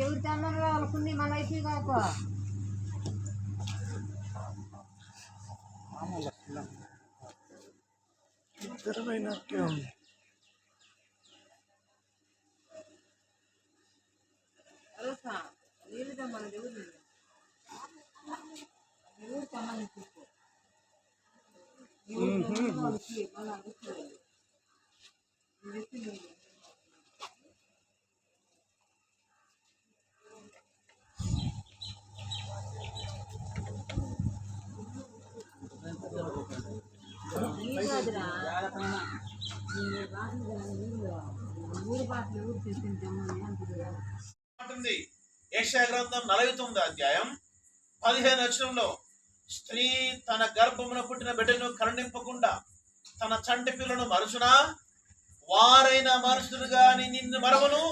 ఎవరి తమ్మని వాళ్ళకుంది మన అయితే కాక ఇద్దరమైనట్టే ఉంది. నీళ్ళు తమ్మని ఎవరు తమ్మని తీసుకో యెషయా గ్రంథం 49వ అధ్యాయం 15వ వచనంలో స్త్రీ తన గర్భమున పుట్టిన బిడ్డను కరుణింపకుండా తన చంటి పిల్లను మరుచునా వారైన మనుషులు గాని నిన్ను మరవను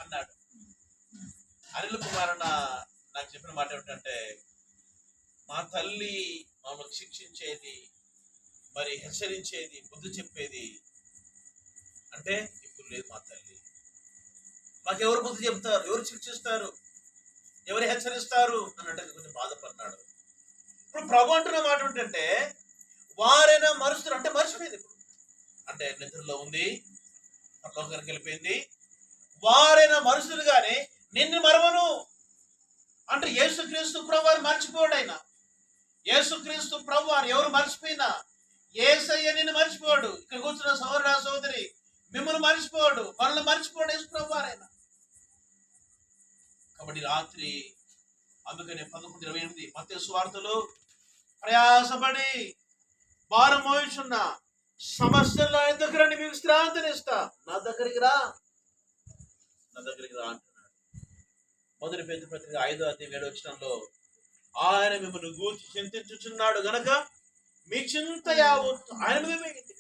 అన్నాడు. అనిల్ కుమార్ నాకు చెప్పిన మాట ఏమిటంటే, మా తల్లి మమ్మల్ని శిక్షించేది, మరి హెచ్చరించేది, బుద్ధి చెప్పేది అంటే ఇప్పుడు లేదు. మా తల్లి మాకెవరు బుద్ధి చెప్తారు, ఎవరు శిక్షిస్తారు, ఎవరు హెచ్చరిస్తారు అన్నట్టు కొంచెం బాధపడినాడు. ఇప్పుడు ప్రభు అంటున్న మాట ఏంటంటే, వారైనా మరుస్తారు అంటే మర్చిపోయింది. ఇప్పుడు అంటే నిద్రలో ఉంది, పరలోకానికి వెళ్ళిపోయింది. వారైనా మరుస్తారు కానీ నిన్ను మరవను అంటే యేసుక్రీస్తు ప్రభు వారు మర్చిపోడు. ఆయన యేసుక్రీస్తు ప్రభు వారు ఎవరు మర్చిపోయినా యేసయ్య నిన్ను మర్చిపోడు. ఇక్కడ కూర్చున్న సహోదర సహోదరి మిమ్మల్ని మర్చిపోడు, మనల్ని మర్చిపోడు యేసు ప్రభు వారైనా. కాబట్టి రాత్రి అందుకనే 11:28 మత్తయి సువార్తలో ప్రయాసపడి భారం మోయుచున్న సమస్యల దగ్గర మీకు విశ్రాంతినిస్తా, నా దగ్గరికి రా అంటున్నాడు. మొదటి పేతురు పత్రిక 5వ అధ్యాయం 7వ వచనంలో ఆయన మిమ్మల్ని గూర్చి చింతించుచున్నాడు గనక మీ చింత యావత్తు ఆయన మీద వేయండి.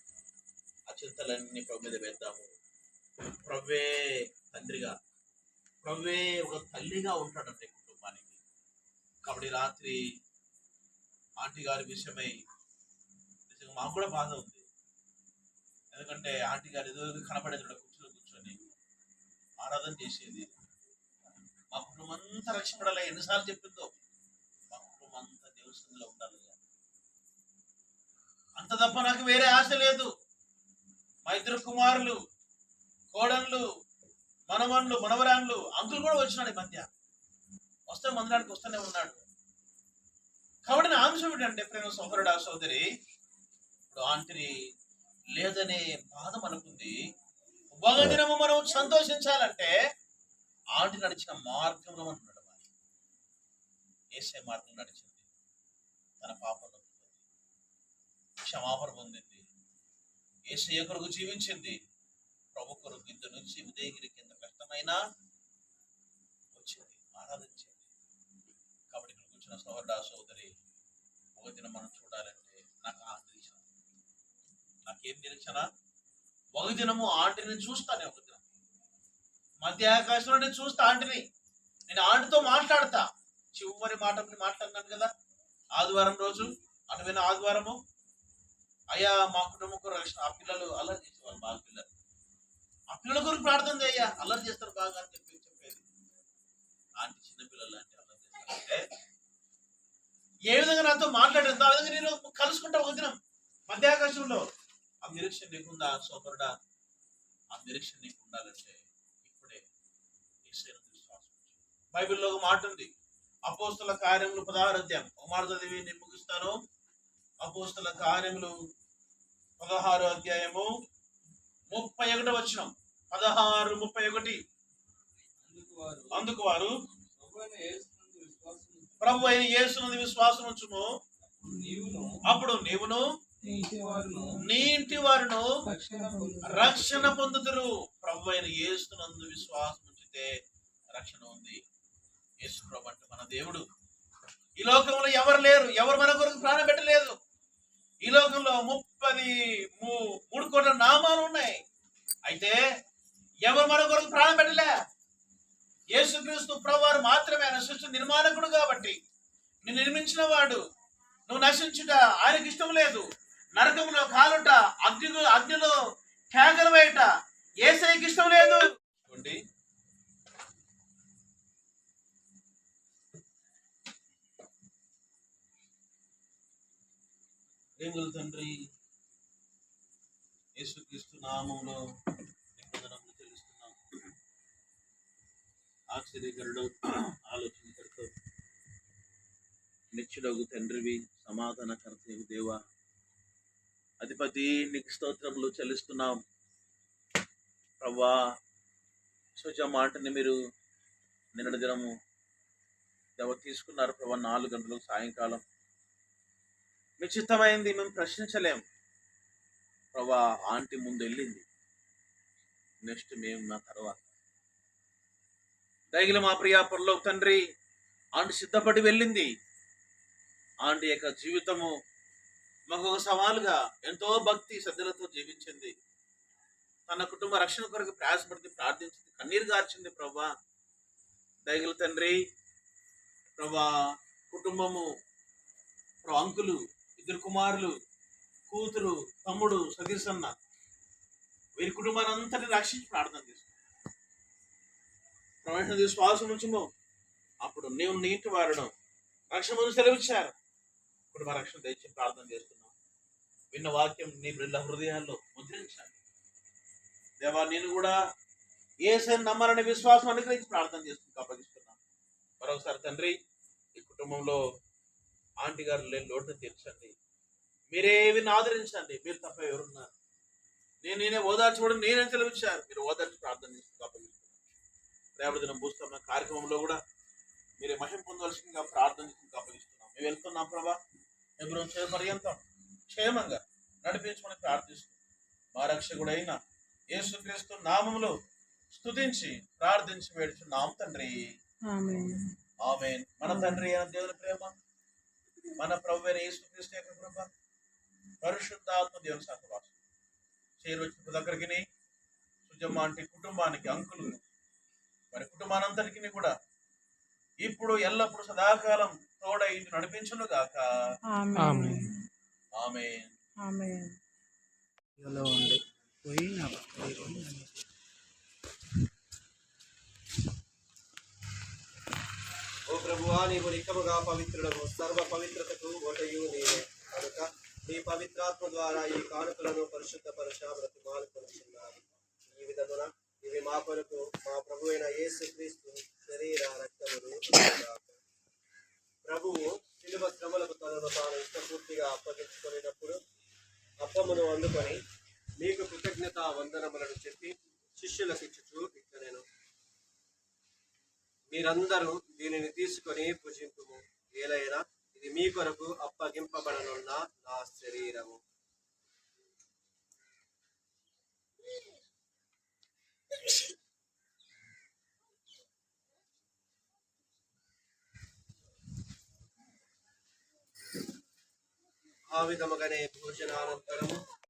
ఆ చింతలన్నీ ప్రభు మీద వేద్దాము. ప్రభువే తండ్రిగా, ప్రభువే ఒక తల్లిగా ఉంటాడంటే కుటుంబానికి. కాబట్టి రాత్రి ఆంటీ గారి విషయమై నిజంగా మాకు కూడా బాధ ఉంది. ఎందుకంటే ఆంటీ గారు ఏదో కనపడేది కూర్చొని ఆరాధన చేసేది. మా కుటుంబం అంతా రక్షపడాలి. ఎన్నిసార్లు చెప్పిందో మా కుటుంబం అంతా దేవస్థానంలో ఉండాలి. అంత తప్ప నాకు వేరే ఆశ లేదు. మా ఇద్దరు కుమారులు, కోడళ్ళు, మనవన్లు, మనవరాన్లు, అంకులు కూడా వచ్చినాడు. ఈ మధ్య వస్తే మందిరానికి వస్తూనే ఉన్నాడు. కాబట్టి నా అంశం ఏంటంటే, ప్రేమ సోదరుడు సోదరి, ఇప్పుడు ఆంటీ లేదనే బాధ మనకుంది. దినము మనం సంతోషించాలంటే ఆంటీ నడిచిన మార్గంలో మనం నడవాలి. యేసయ్య మార్గం నడిచింది. తన పాప క్షమాపణ పొందింది. యేసయ్య కొరకు జీవించింది. ప్రభు కొరకు ఇంత నుంచి ఉదయగిరికి ఎంత కష్టమైనా వచ్చింది, ఆరాధించింది. కాబట్టి ఇక్కడ కూర్చున్న సోదరుడా సోదరి, ఒక దినం మనం చూడాలంటే నాకు ఆ నిరీక్షణ, నాకేం నిరీక్షణ? ఒక దినము ఆంటీని చూస్తానే, ఒక దినం మధ్య ఆకాశంలో నేను చూస్తా ఆంటీని, నేను ఆంటీతో మాట్లాడతా. చివరి మాట మాట్లాడినాను కదా ఆదివారం రోజు, అటువైన ఆదివారము, అయ్యా మా కుటుంబం కొరకు రక్షణ. ఆ పిల్లలు అల్లరి చేసేవాళ్ళు, బాగా పిల్లలు, ఆ పిల్లల కొరకు ప్రార్థన చేయ, అల్లరి చేస్తారు బాగా అని చెప్పేది. ఆంటీ చిన్నపిల్లలు అంటే అల్లరి చేస్తారంటే ఏ విధంగా నాతో మాట్లాడేది, ఆ విధంగా నేను కలుసుకుంటా ఒక దినం మధ్యాకాశంలో. ఆ నిరీక్షణ నీకుందా సోదరుడా? ఆ నిరీక్షణ నీకు ఉండాలంటే ఇప్పుడే విశ్వాసం. బైబిల్లో ఒక మాట ఉంది, అపోస్తల కార్యములు 16 అధ్యాయం. ఒక మాట చదివి నేను ముగిస్తాను. అపోస్తల కార్యములు 16 అధ్యాయము 31 వచనం. 16:31. అందుకు వారు ప్రభు అయిన యేసునందు విశ్వాసం ఉంచుము, అప్పుడు నీవును నీ ఇంటి వారును రక్షణ పొందుదురు. ప్రభు అయిన యేసునందు విశ్వాసం ఉంచితే రక్షణ ఉంది. యేసు ప్రభు అంటే మన దేవుడు. ఈ లోకంలో ఎవరు లేరు, ఎవరు మన కొరకు ప్రాణం పెట్టలేదు. ఈ లోకంలో 33 కోట్ల నామాలు ఉన్నాయి. అయితే ఎవరు మన కొరకు ప్రాణం పెట్టలే. యేసుక్రీస్తు ప్రభువారు మాత్రమే ఆయన సృష్టి నిర్మాణకుడు. కాబట్టి నిన్ను నిర్మించిన వాడు. నువ్వు నశించుట ఆయనకి ఇష్టం లేదు. నరకంలో కాలుట, అగ్నిలో కేకలు వేయట యేసయ్యకి ఇష్టం లేదు. దేవుని తండ్రి యేసుక్రీస్తు నామములో నిబంధనలు తెలుస్తున్నాం. ఆశ్చర్యకరుడు, ఆలోచనకర్త, నిత్యుడగు తండ్రివి, సమాధానకర్తవు దేవా, అధిపతి, నీకు స్తోత్రములు చెల్లిస్తున్నాం. ప్రభా, సుజ మాటని మీరు నిన్నటి దినము తీసుకున్నారు ప్రభా. 4 గంటలకు సాయంకాలం మీ చిత్తమైంది, మేము ప్రశ్నించలేం ప్రభా. ఆంటీ ముందు వెళ్ళింది, నెక్స్ట్ మేము నా తర్వాత. దయగల మా ప్రియా పరలోక తండ్రి, ఆంటీ సిద్ధపడి వెళ్ళింది. ఆంటీ యొక్క జీవితము మాకు ఒక సవాలుగా ఎంతో భక్తి శ్రద్ధలతో జీవించింది. తన కుటుంబ రక్షణ కొరకు ప్రయాసపడి ప్రార్థించింది, కన్నీరు గార్చింది ప్రభా. దయగల తండ్రి ప్రభా, కుటుంబము అంకులు, 2 కుమారులు, కూతురు, తమ్ముడు సతీష్ అన్న, వీరి కుటుంబాన్ని అంతటి రక్షించి ప్రార్థన చేస్తున్నాం. శ్వాసం ఉంచుము, అప్పుడు నీవు నీటి వారడం రక్షణ ముందు సెలవిచ్చారు. కుటుంబ రక్షణ తెచ్చి ప్రార్థన చేస్తున్నాం. విన్న వాక్యం నీ బిడ్డల హృదయాల్లో ముద్రించాలి దేవా. నేను కూడా యేసయ్యను నమ్మాలనే విశ్వాసం అనుగ్రహించి ప్రార్థన చేస్తూ అప్పగిస్తున్నాం. మరొకసారి తండ్రి, ఈ కుటుంబంలో ఆంటీ గారు లేని లోటును తీర్చండి. మీరేవి ఆదరించండి. మీరు తప్ప ఎవరున్నారు? నేనే ఓదార్చబడి నేనే సెలవిచ్చారు. మీరు ఓదార్చి ప్రార్థన చేస్తూ అప్పగిస్తున్నాం. రేపటి దినం భూస్తమ కార్యక్రమంలో కూడా మీరే మహిమ పొందవలసిందిగా ప్రార్థన చేస్తూ అప్పగిస్తున్నాం. మేము వెళ్తున్నాం ప్రభా. ఎబ్రోన్ చేయ పర్యంతం క్షేమంగా నడిపించమని ప్రార్థిస్తూ మా రక్షకుడైన యేసుక్రీస్తు నామములో స్తుతించి ప్రార్థించి వేడుచున్నాం తండ్రి. ఆమేన్. మన తండ్రి అయిన దేవుని ప్రేమ, మన ప్రభువైన అయిన యేసుక్రీస్తు యొక్క కృప, పరిశుద్ధాత్మ దేవుని సహవాసం చేరువచ్చిన దగ్గరికి సుజమ్మ ఆంటీ కుటుంబానికి, అంకులు, మరి కుటుంబానంతరికి కూడా ఇప్పుడు ఎల్లప్పుడు సదాకాలం తోడై నడిపించును గాక. ఆమేన్. ఆమేన్. ఓ ప్రభువా, నీవు నిక్కముగా పవిత్రుడము, సర్వ పవిత్రతకు ఓటయు నీవే కనుక నీ పవిత్రాత్మ ద్వారా ఈ కానుకలను పరిశుద్ధపరచ బ్రతిమాలుకొనుచున్నాను. ఈ విధమున ఇవి మా కొరకు మా ప్రభువైన యేసుక్రీస్తు శరీర రక్తములు. ప్రభువు శిలువ శ్రమలకు తనను తాను ఇష్టపూర్తిగా అప్పగించుకునేటప్పుడు అప్పమును అందుకొని మీకు కృతజ్ఞత వందనములను చెప్పి శిష్యులకు ఇచ్చుచు ఇట్లనెను, మీరందరూ దీనిని తీసుకొని భుజింతుము. ఏలైనా ఇది మీ కొరకు అప్పగింపబడనున్న నా శరీరము. ఆ విధముగానే భోజనానంతరము